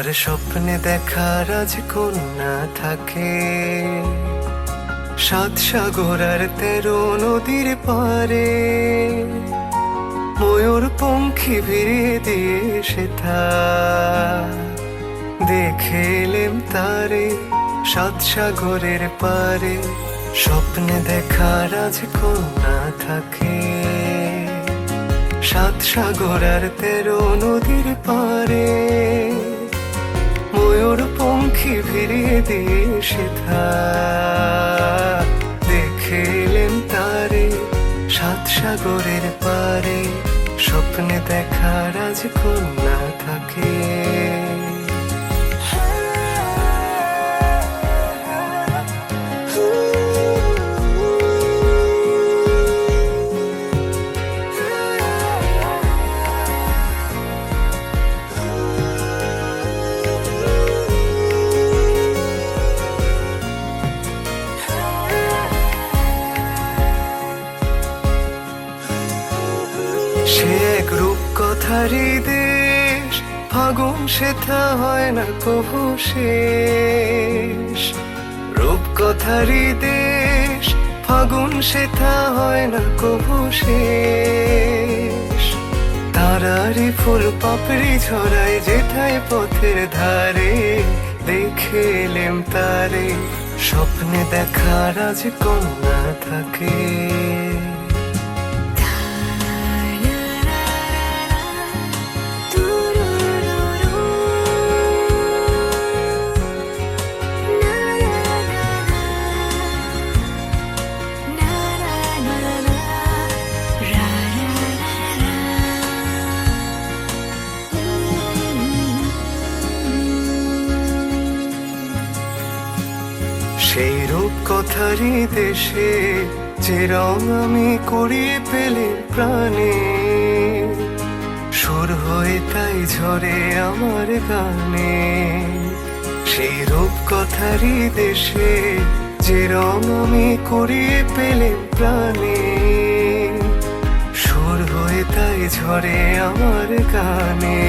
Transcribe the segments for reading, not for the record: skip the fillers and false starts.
আমার স্বপ্নে দেখা রাজকন্যা থাকে সাত সাগর আর 13 নদীর পারে। ময়ূর পঙ্খী ভিড়িয়ে দিয়ে সেথা দেখে এলেম তারে সাত সাগরের পারে। স্বপ্নে দেখা রাজকন্যা থাকে সাত সাগর আর 13 নদীর পারে। ময়ূর পঙ্খী ভিড়িয়ে দিয়ে সেথা দেখে এলেম তারে সাত সাগরের পারে। স্বপ্নে দেখা রাজকন্যা থাকে। সে এক রূপকথারই দেশ, ফাগুন সেথা হয় না কভু শেষ। রূপকথারই দেশ, ফাগুন সেথা হয় না কভু শেষ। তারারি ফুল পাপড়ি ছড়ায় যেথায় পথের ধারে, দেখে এলেম তারে স্বপ্নে দেখা রাজকন্যা থাকে। সেই রূপকথারই দেশে যে রং আমি কুড়িয়ে পেলে প্রাণে, সুর হয়ে তাই ঝরে আমার গানে। সেই রূপকথারই দেশে যে রং আমি কুড়িয়ে পেলে প্রাণে, সুর হয়ে তাই ঝরে আমার গানে।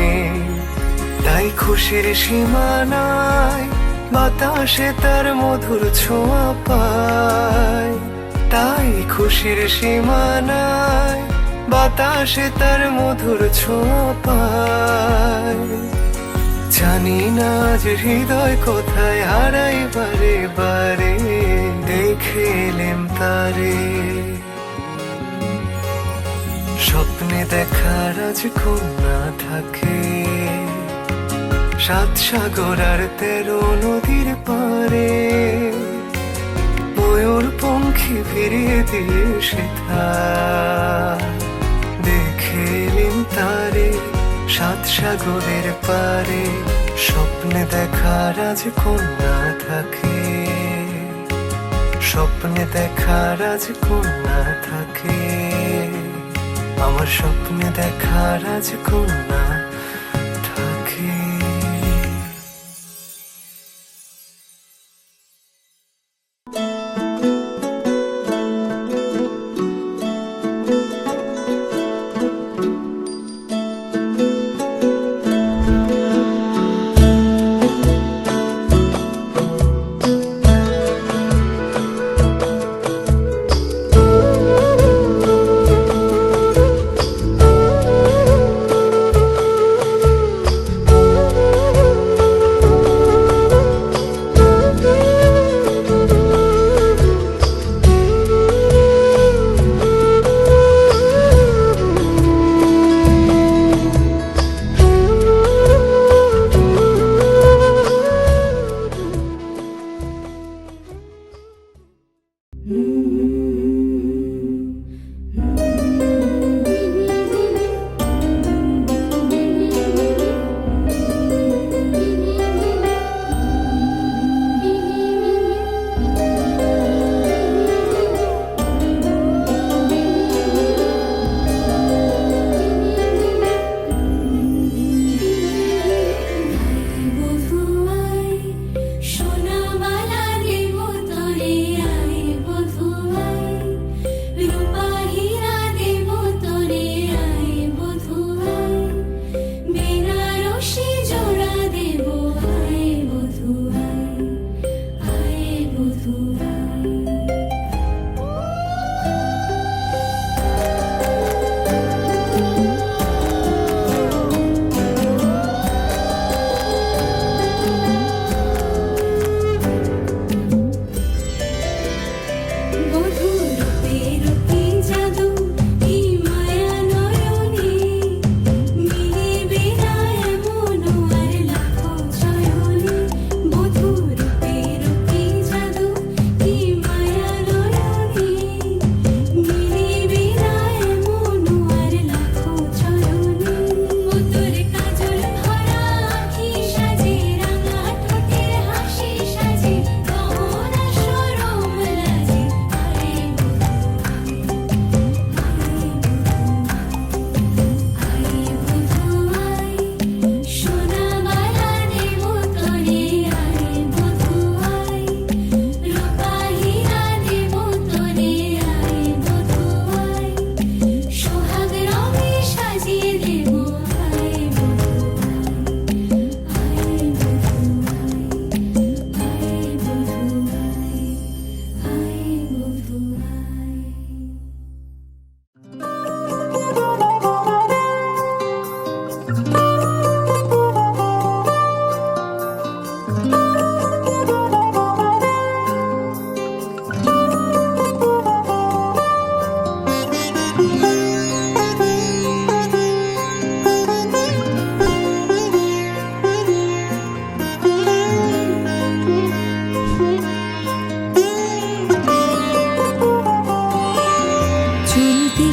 তাই খুশির সীমানায় বাতাসে তার মধুর ছোঁয়া পায়। তাই খুশির সীমানায় বাতাসে তার মধুর ছোঁয়া পায়। জানি না আজ হৃদয় কোথায় হারাই বারে বারে, দেখে এলেম তারে স্বপ্নে দেখা রাজকন্যা থাকে সাত সাগর আর 13 নদীর পারে। ময়ূর পঙ্খী ভিড়িয়ে দিয়ে সেথা দেখে এলেম তারে সাত সাগরের পারে। স্বপ্নে দেখা রাজকন্যা থাকে স্বপ্নে দেখা রাজকন্যা থাকে। আমার স্বপ্নে দেখা রাজকন্যা থাকে।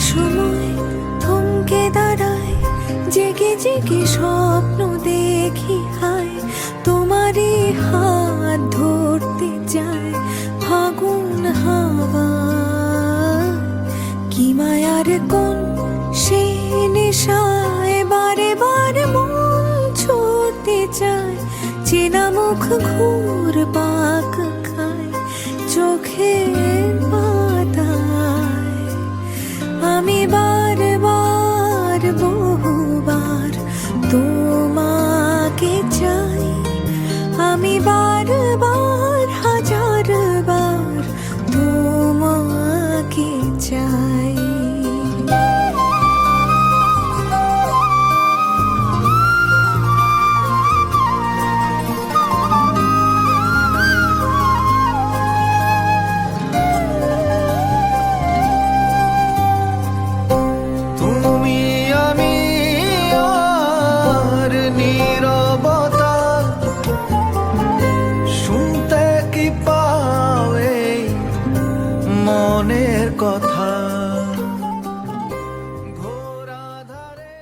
সময় থমকে দাঁড়ায়, জেগে জেগে স্বপ্ন দেখি হায়, তোমারই হাত ধরতে যায় ফাগুন হাওয়া। কি মায়ার কোন সে নেশায় বারে বারে মন ছুটতে চায়, চেনা মুখ ঘুর পাক খায় চোখের পাতায়। আমি বারবার বহুবার তোমাকে চাই, আমি বারবার হাজারবার তোমাকে চাই। তুমি আমি আর নীরবতা, শুনতে কি পাও এই মনের কথা। ঘোরা ধারে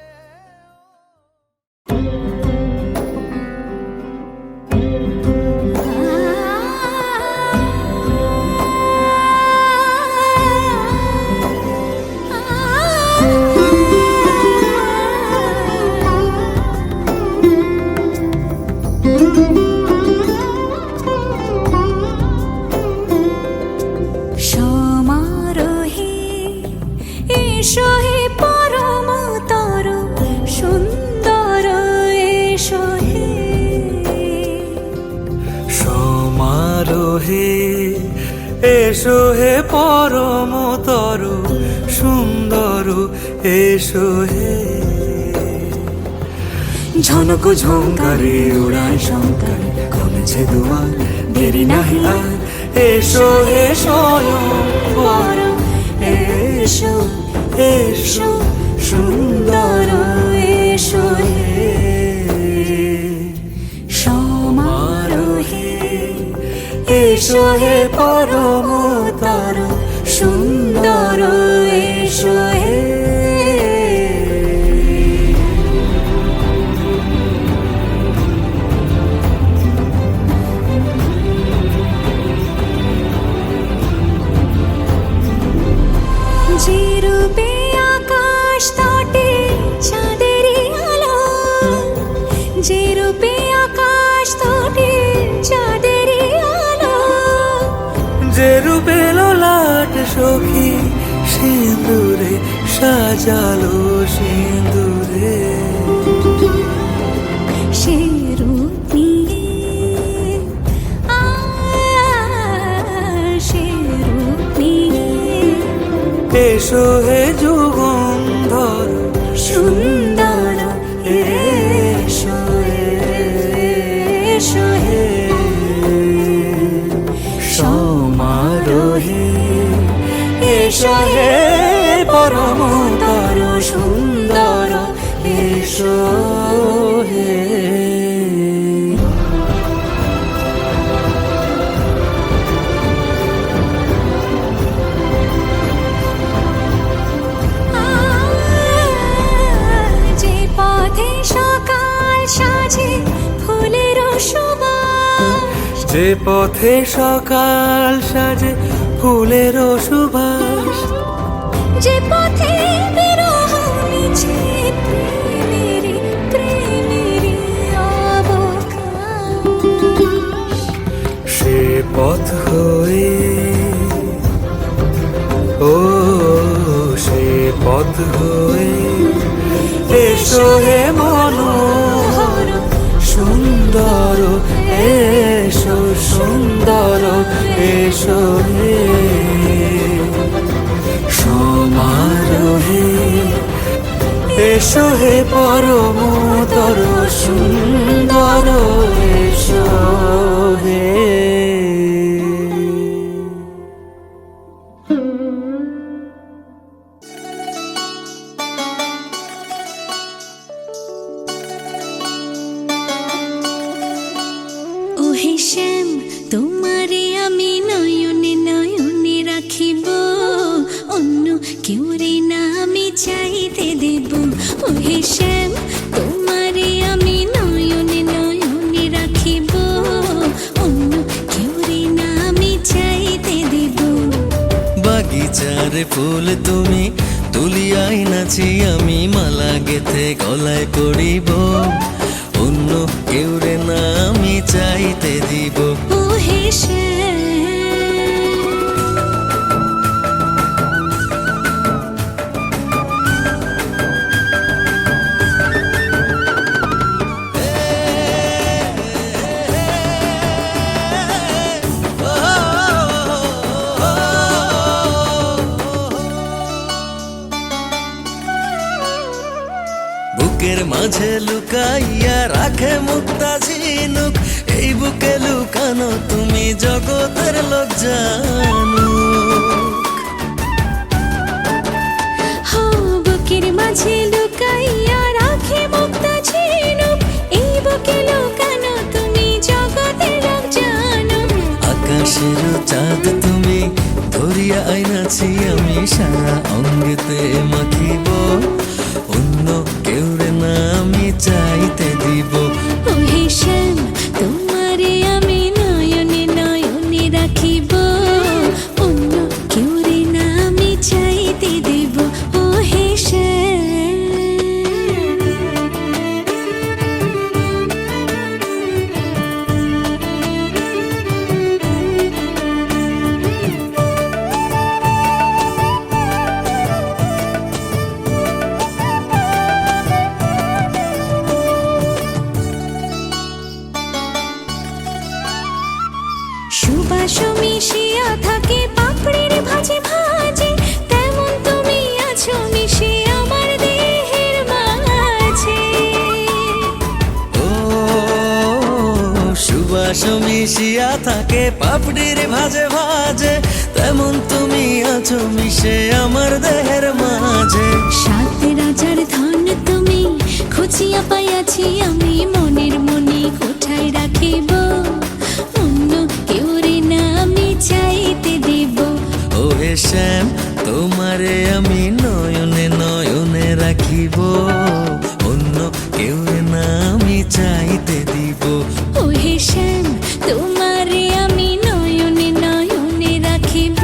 সমারোহে এসো হে পরমতর সুন্দর, এসো হে সমারোহে এসো হে পরমতর সুন্দর, এসো হে। ঝনক ঝঙ্কারে উড়ায় শঙ্কার, কমেছে দুয়ার দেরি নাহি আর, এসো হে স্বয়ং বর, এসো এসো সুন্দর, এসো হে। সমারোহে এসো হে পরমতর সুন্দর, এসো হে। যে রূপে আকাশ তটে চাঁদেরই আলো, যে রূপে আকাশ তটে চাঁদেরই আলো, যে রূপে ললাট সখী সিঁদুরে সাজালো সিঁদুরে, সে রূপ নিয়ে সে রূপ নিয়ে এসো হে যুগন্ধর সুন্দর, এসো এসো হে। সমারোহে এসো হে পরমতর সুন্দর, এসো হে। যে পথে সকাল সাজে ফুলের সুবাস, যে পথে সকাল সাজে ফুলের সুবাস, যে পথে বিরহ মিছে প্রেমেরই প্রেমেরই অবকাশ, সে পথ হয়ে ও সে পথ হয়ে এসো হে মনোহর সুন্দর, এসো সুন্দর, এসো হে। সমারোহে এসো হে পরমতর সুন্দর, এসো হে। ওহে শ্যাম, তোমারে আমি নয়নে নয়নে রাখিব, অন্য কেউ রে না চাইতে দেব ও হে শ্যাম তোমারে আমি নয়নে নয়নে রাখিব অন্য কেউ রে না আমি চাইতে দেব বাগিচার ফুল তুমি তুলিয়াই নাচি আমি মালা গেথে গলায় করিব অন্য কেউ রে না আমি চাইতে দিব ও হে শ্যাম বুকের মাঝে লুকাইয়া রাখে মুক্তা ঝিনুক এই বুকে লুকানো তুমি জগতের লোক জানো হো বুকের মাঝে লুকাইয়া রাখে মুক্তা ঝিনুক এই বুকে লুকানো তুমি জগতের লোক জানো আকাশের চাঁদ তুমি ধরিয়া আইনাছি আমি সারা অঙ্গেতে মাখিব অন্য কেউ রে না আমি চাইতে দিব ও হে শ্যাম তোমারে আমি নয়নে নয়নে রাখিব অন্য কেউ রে না আমি চাইতে দেব ও হে শ্যাম সুবাস মিশিয়া থাকে পাপড়ির ভাজে ভাজে তেমন তুমি আছো মিশে আমার দেহের মাঝে ও সুবাস মিশিয়া থাকে পাপড়ির ভাজে ভাজে তেমন তুমি আছো মিশে আমার দেহের মাঝে সাত রাজার ধন তুমি খুঁজিয়া পাইয়াছি আমি মনের মনে কোঠায় রাখিব অন্য কেউ রে না আমি চাইতে দেব ও হে শ্যাম তোমারে আমি নয়নে নয়নে রাখিব অন্য কেউ রে না আমি চাইতে দিব ও হে শ্যাম তোমারে আমি নয়নে নয়নে রাখিব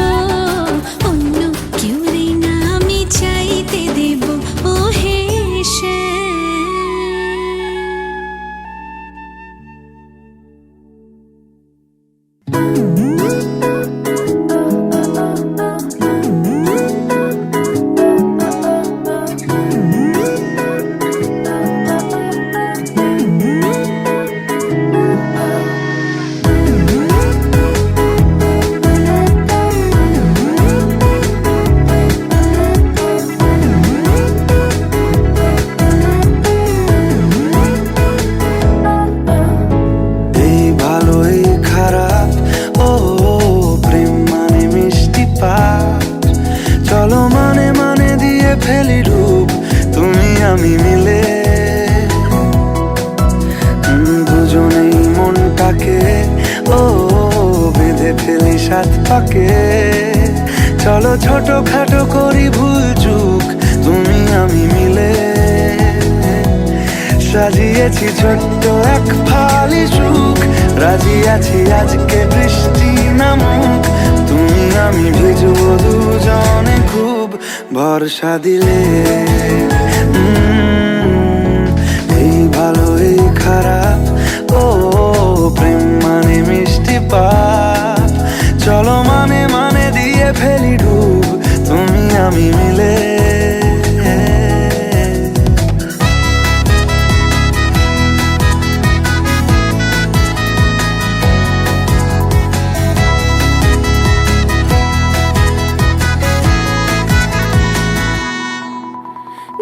অন্য কেউ রে না আমি চাইতে দেব ও হে শ্যাম এই ভালো এই খারাপ ও প্রেম মানে মিষ্টি পাপ চলো মানে মানে দিয়ে ফেলি রূপ তুমি আমি মিলে দুজনেই মনটাকে ও বেঁধে ফেলি সাত পাকে চলো ছোট খাটো করি ভুল চুক তুমি আমি মিলে সাজিয়েছি ছোট্ট এক ফালি সুখ রাজি আছি আজকে বৃষ্টি নামুক তুমি আমি ভিজবো দুজনে খুব ভরসা দিলে এই ভালো এই খারাপ ও প্রেম মানে মিষ্টি পাপ চলো মানে মানে দিয়ে ফেলি ডুব তুমি আমি মিলে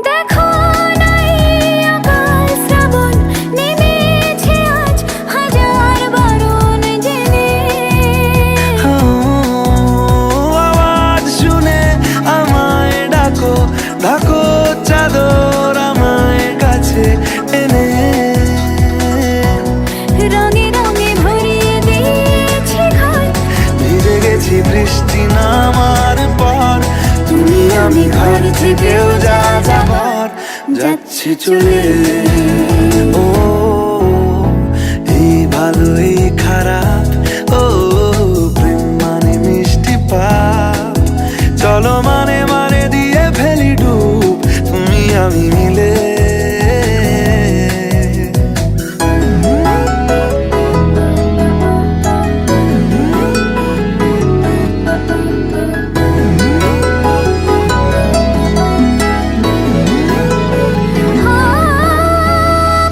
দেখো নাই আকাশ শ্রাবণ নেমেছে আজ হাজার বারণ জেনে আওয়াজ শুনে আমায় ডাকো ডাকো চাদর আমায় কাছে এনে রঙে রঙে ভরিয়ে দিয়েছি ঘর ভিজে গেছি বৃষ্টি নামার পর তুমি আমি ঘর থেকেও যা যাবার যাচ্ছে চলে। ও এই ভালো এই খারাপ, ও প্রেম মানে মিষ্টি পাপ। চলো মানে মানে দিয়ে ফেলি ডুব, তুমি আমি মিলে।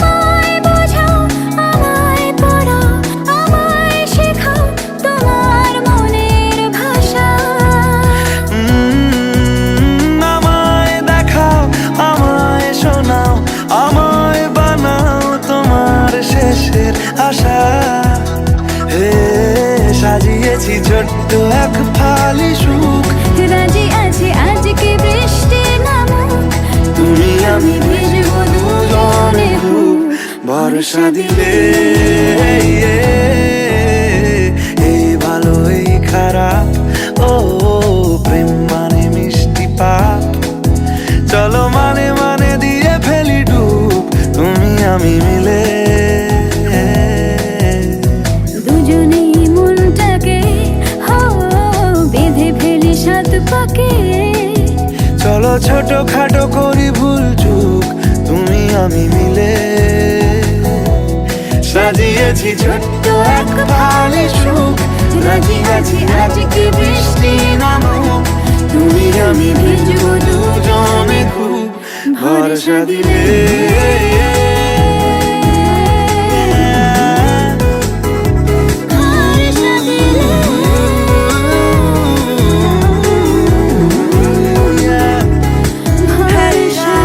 আমায় বোঝাও, আমায় পড়াও, আমায় শেখাও তোমার মনের ভাষা। আমায় দেখাও, আমায় শোনাও, আমায় বানাও তোমার শেষের আশা। হে সাজিয়েছি ছোট্ট এক ফালি সুখ, রাজি আছি আজকে বৃষ্টি নামুক, তুমি আমি ভিজবো দুজনে খুব ভরসা দিলে। এই ভালো এই খারাপ, ও প্রেম মানে মিষ্টি পাপ। চলো মানে মানে দিয়ে ফেলি ডুব, তুমি আমি মিলে। দুজনেই মনটাকে বেঁধে ফেলি সাত পাকে। চলো ছোট খাটো করি ভুল চুক, তুমি আমি মিলে। সাজিয়েছি ছোট্ট এক ফালি সুখ, রাজি আছি আজকে বৃষ্টি নামুক, তুমি আমি ভিজবো দুজনে খুব ভরসা দিলে। ভরসা দিলে। ভরসা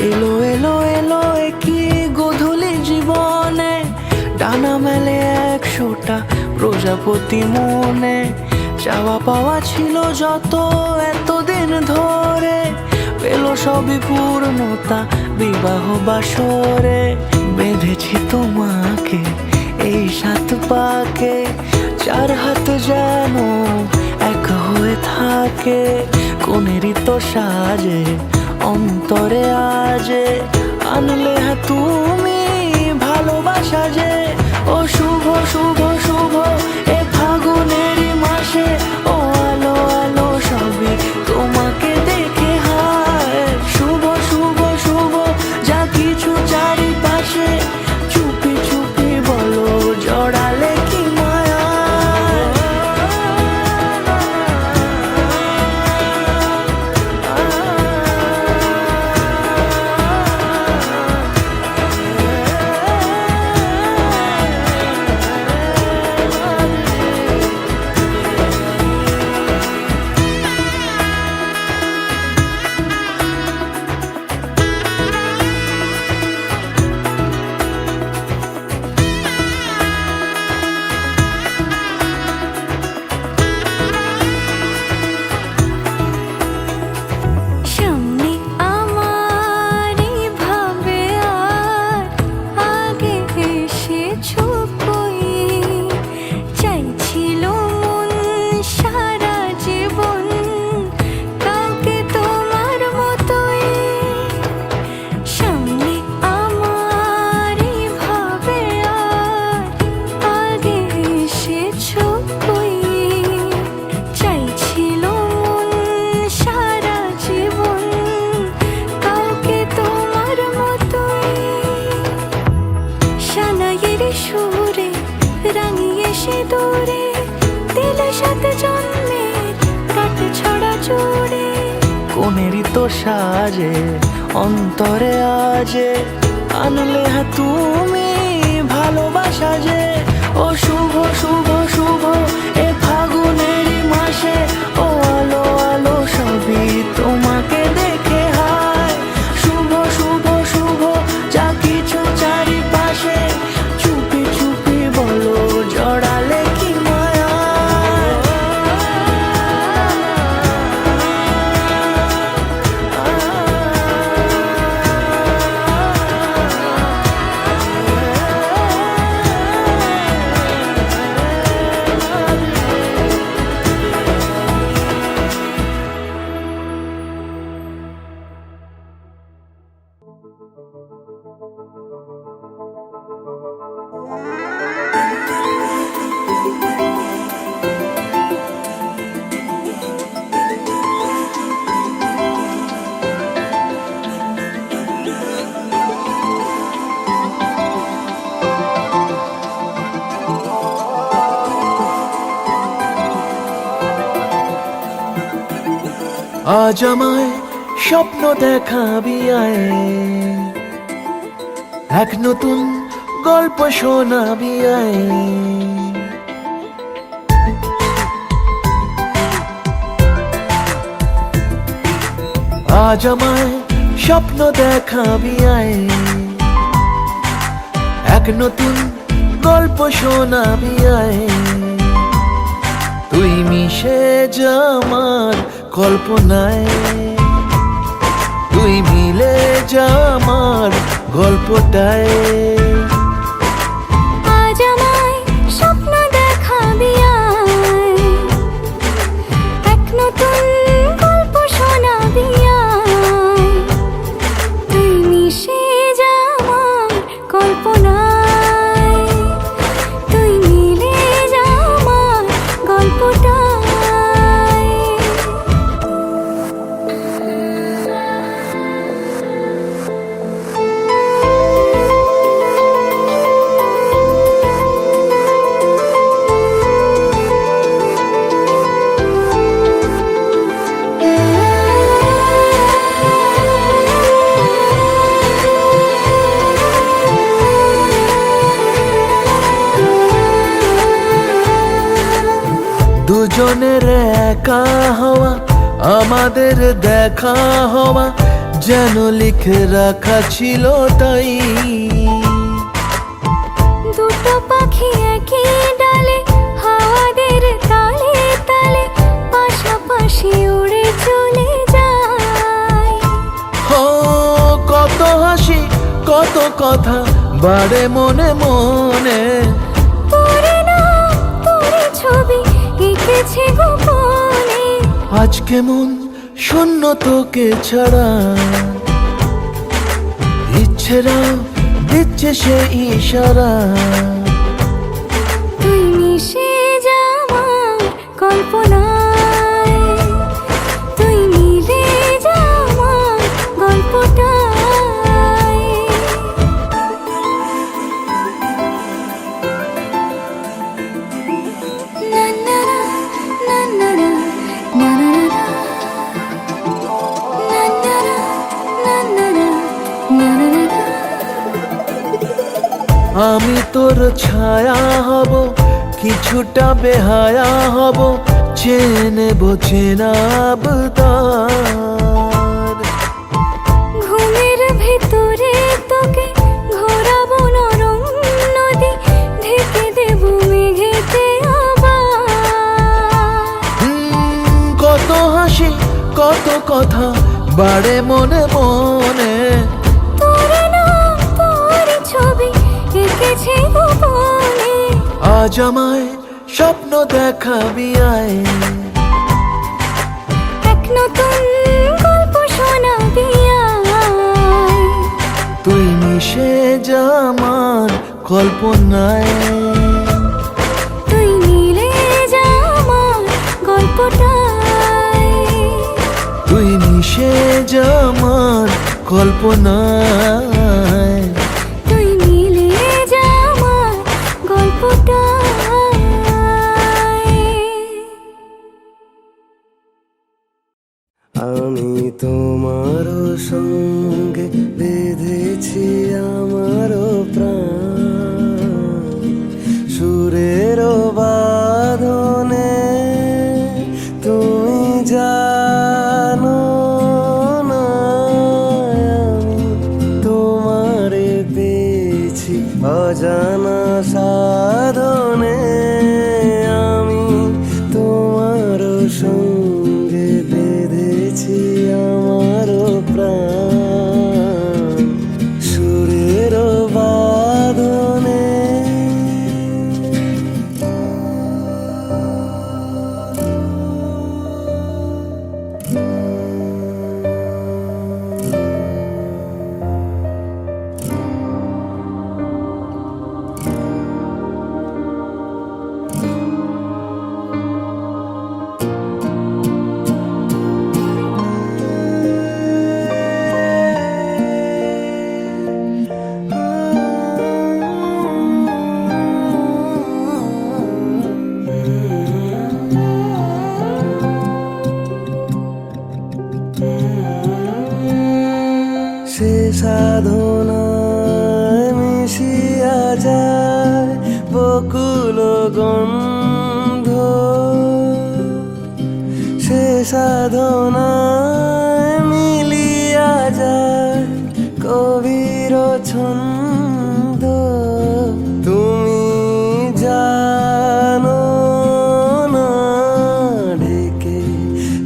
এলো এলো এলো কি গোধূলি জীবনে, ডানা মেলে 100টা প্রজাপতি মনে। চাওয়া পাওয়া ছিল যত এতদিন ধরে, পেল সবই পূর্ণতা বিবাহ বাসরে। বেঁধেছি তোমাকে এই 7 পাকে, 4 হাত যেন এক হয়ে থাকে। কোনেরই তো সাজে অন্তরে আজে, আনলে তুমি ভালোবাসা যে। ও শুভ শুভ শুভ এ ফাগুনেরই মাসে, ও আলো আলো সবই তোমাকে দেখে হায়। শুভ শুভ শুভ যা কিছু চারিপাশে, চুপি চুপি বলো জড়ালে কি মায়া। সাত জন্মের কাট ছড়া জুড়ে কোনেরই তো সাজে অন্তরে আজে আনলে তুমি ভালোবাসা যে ও শুভ শুভ শুভ এ ফাগুনেরই মাসে ও আলো আলো সবই তোমাকে দেখে হায় শুভ শুভ শুভ যা কিছু চারিপাশে চুপি চুপি বলো জড়ালে কি মায়া আজ আমায় স্বপ্ন দেখাবি আয় এক নতুন গল্প শোনাবি আয় আজ আমায় স্বপ্ন দেখাবি আয় এক নতুন গল্প শোনাবি আয় তুই মিশে যা আমার কল্পনায় তুই মিলে যা আমার গল্পটায় আজ আমায় স্বপ্ন দেখাবি আয় এক নতুন গল্প শোনাবি আয় তুই মিশে যা আমার কল্পনায় তুই মিলে যা আমার গল্পটায় দুজনের একা হওয়া আমাদের দেখা হওয়া যেন লিখে রাখা ছিল তাই দুটো পাখি একই ডালে হাওয়াদের তালে তালে পাশাপাশি উড়ে চলে যায় ও কত হাসি কত কথা বাড়ে মনে মনে তোরে না তোরে ছবি এঁকেছে গোপনে আজ কেমন শূন্য তোকে ছাড়া ইচ্ছেরা দিচ্ছে সে ইশারা তুই মিশে যা আমার কল্পনায় তুই মিলে যা আমার গল্পটায় না না না না না না না না না আমি তোর ছায়া হব কিছুটা বেহায়া হব চেনে চেনাব তার ঘুমের ভেতরে তোকে ঘোরাবো নরম নদী ঢেকে দেব মেঘেতে আবার কত হাসি কত কথা বাড়ে মনে মনে তোরে না তোরে ছবি এঁকেছে গোপনে আজ আমায় স্বপ্ন দেখাবি আয় এক নতুন গল্প শোনাবি আয় তুই মিশে যা আমার কল্পনায় তুই মিলে যা আমার গল্পটায় তুই মিশে যা আমার কল্পনায় তুই মিলে যা আমার গল্পটায় আমি তোমার সঙ্গে বেঁধেছি আমার প্রাণ, সুরের বাঁধনে তুমি জানো না আমি তোমারে পেয়েছি অজানা সাধনে। আমি তোমার সঙ্গে বেঁধেছি আমার প্রাণ, সুরের বাঁধনে। সে সাধনায় মিশিয়া যায় বকুল গন্ধ, সে সাধনায় মিলিয়া যায় কবির ছন্দ। তুমি জানো না ঢেকে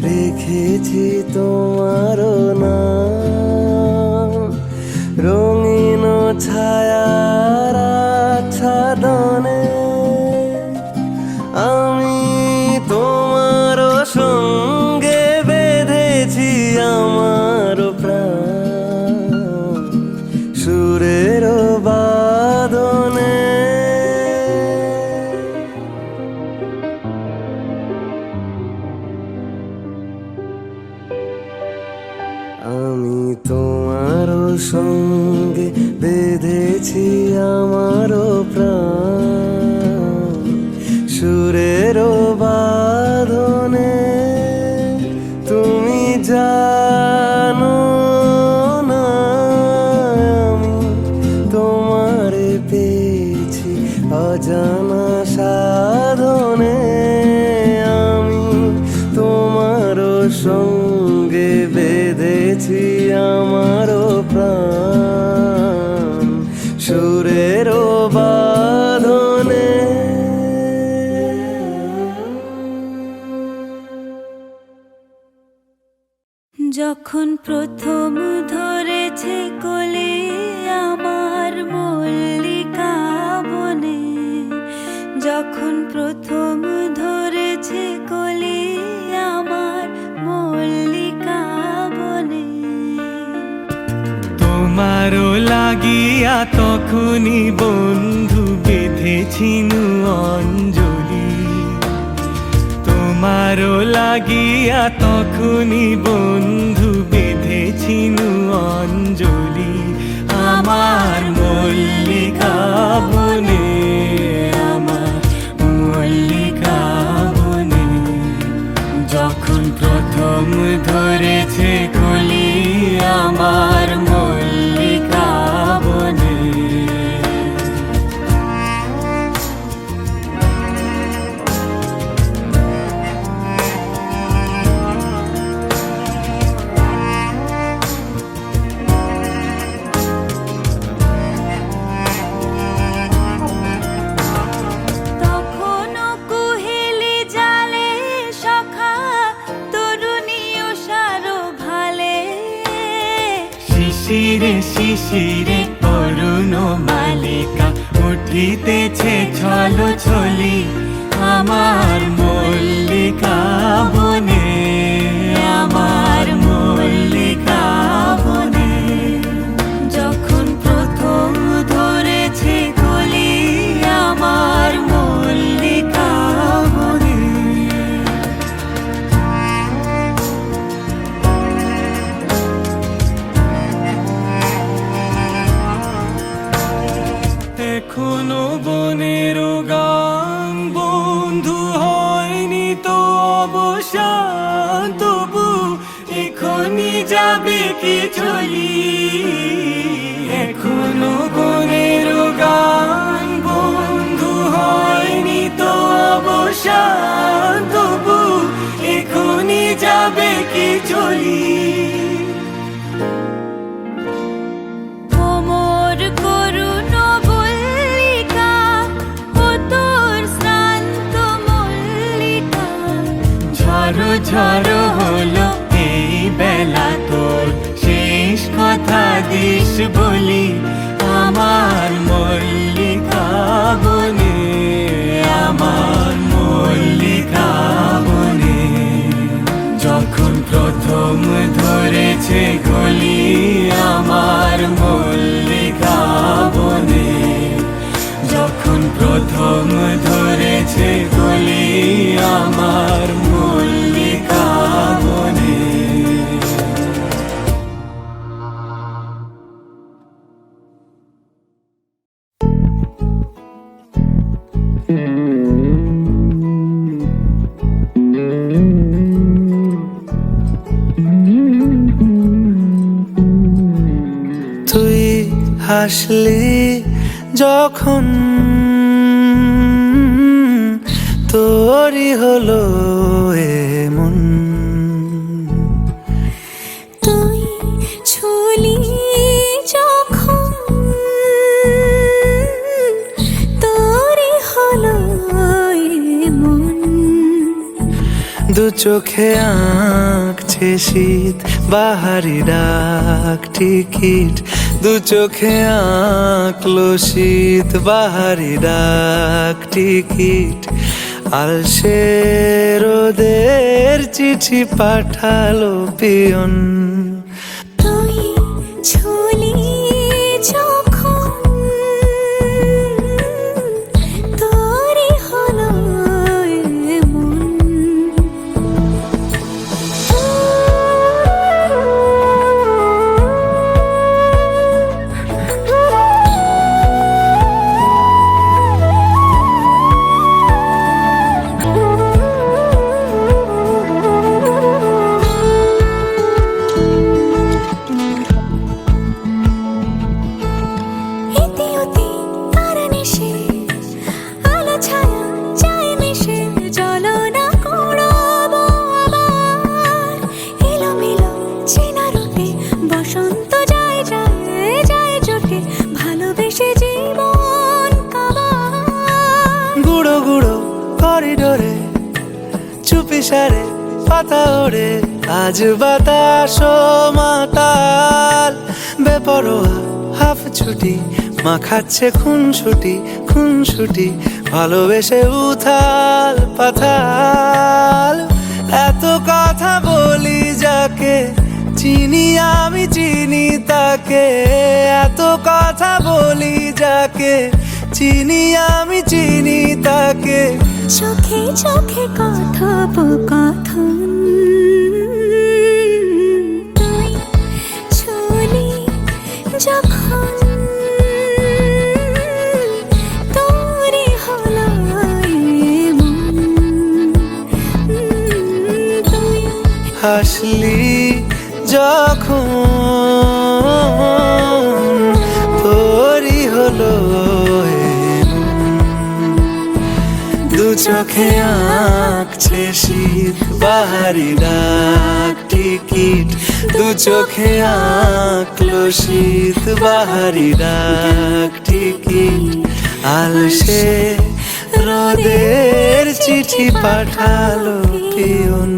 রেখেছি তোমার নাম, রঙিন ছায়ার আচ্ছাদনে। আমি তোমার সঙ্গে বেঁধেছি আমার প্রাণ, সুরের বাঁধনে। আমি তোমার সঙ্গে বেঁধেছি আমার প্রাণ, সুরের বাঁধনে। তুমি জানো না আমি তোমারে পেয়েছি অজানা সাধনে। আমি তোমার সঙ্গে বেঁধেছি আমার প্রাণ, সুরের বাঁধনে। যখন প্রথম ধরেছে কলি আমার মল্লিকা বনে, যখন প্রথম ধরেছে কলি আমার মল্লিকা বনে। তোমারও লাগিয়া তখনই বন্ধু বেঁধেছিনু অঞ্জলি, তোমারও লাগিয়া তখনই বন্ধু বেঁধেছিনু অঞ্জলি। আমার মল্লিকা বনে, আমার মল্লিকা বনে। যখন প্রথম ধরেছে কলি আমার মল্লিকা বনে। তখনও কুহেলি জালে সখা তরুণীও সারো ভালে, শিশিরে শিশিরে অরুণ মালিকা উঠিতেছে ছলো ছলি আমার মল্লিকা বনে, আমার মল্লিকা বনে। যখন প্রথম ধরেছে কলি আমার মল্লিকা বনে। এখনো বনের গান বন্ধু হয়নি তো চলি এখনো মনের গান বন্ধু হয়নি তো অবসান তবু এখনই যাবে কি চলি কোমর করুণ বল্লিকা ও তোর শ্রান্ত মল্লিকা ঝড়ো ঝড়ো হলো এই বেলা তোর শেষ কথা দিস বলি আমার মল্লিকা বনে আমার মল্লিকা বনে যখন প্রথম ধরেছে গলি আমার মল্লিকা বনে যখন প্রথম ধরেছে গলি আমার মল্লিকা বনে তুই হাসলি যখন তোরই হলো এমন তুই ছুলি যখন তোরই হলো এমন দু চোখে আঁকছে শীত বাহারি ডাক টিকিট দু চোখে আঁকলো শীত বাহারি ডাক টিকিট আলসে রোদের চিঠি পাঠালো পিয়ন তুই ছুলি যখন তোরই হলো এমন ইতিউতি কারণেসে আলো ছায়া যায় মিশে চলো না কুড়াবো আবার এলোমেলো চেনা রূপে বসন্ত যায় যায় যায় জোটে ভালোবেসে জীবন কাবার গুঁড়ো গুঁড়ো করিডোরে চুপি সারে পাতা ওড়ে আজ বাতাস মাতাল বেপরোয়া হাফ ছুটি মাখাচ্ছে খুনসুটি ভালোবেসে উথাল পাথাল এত কথা বলি যাকে চিনি আমি চিনি তাকে এত কথা বলি যাকে চিনি আমি চিনি তাকে চোখে চোখে কথোপকথন তুই ছুলি যখন তোরই হলো এমন তুই হাসলি যখন তোরই হলো দু চোখে আঁকছে শীত বাহারি ডাক টিকিট দু চোখে আঁকলো শীত বাহারি ডাক টিকিট আলসে রোদের চিঠি পাঠালো পিয়ন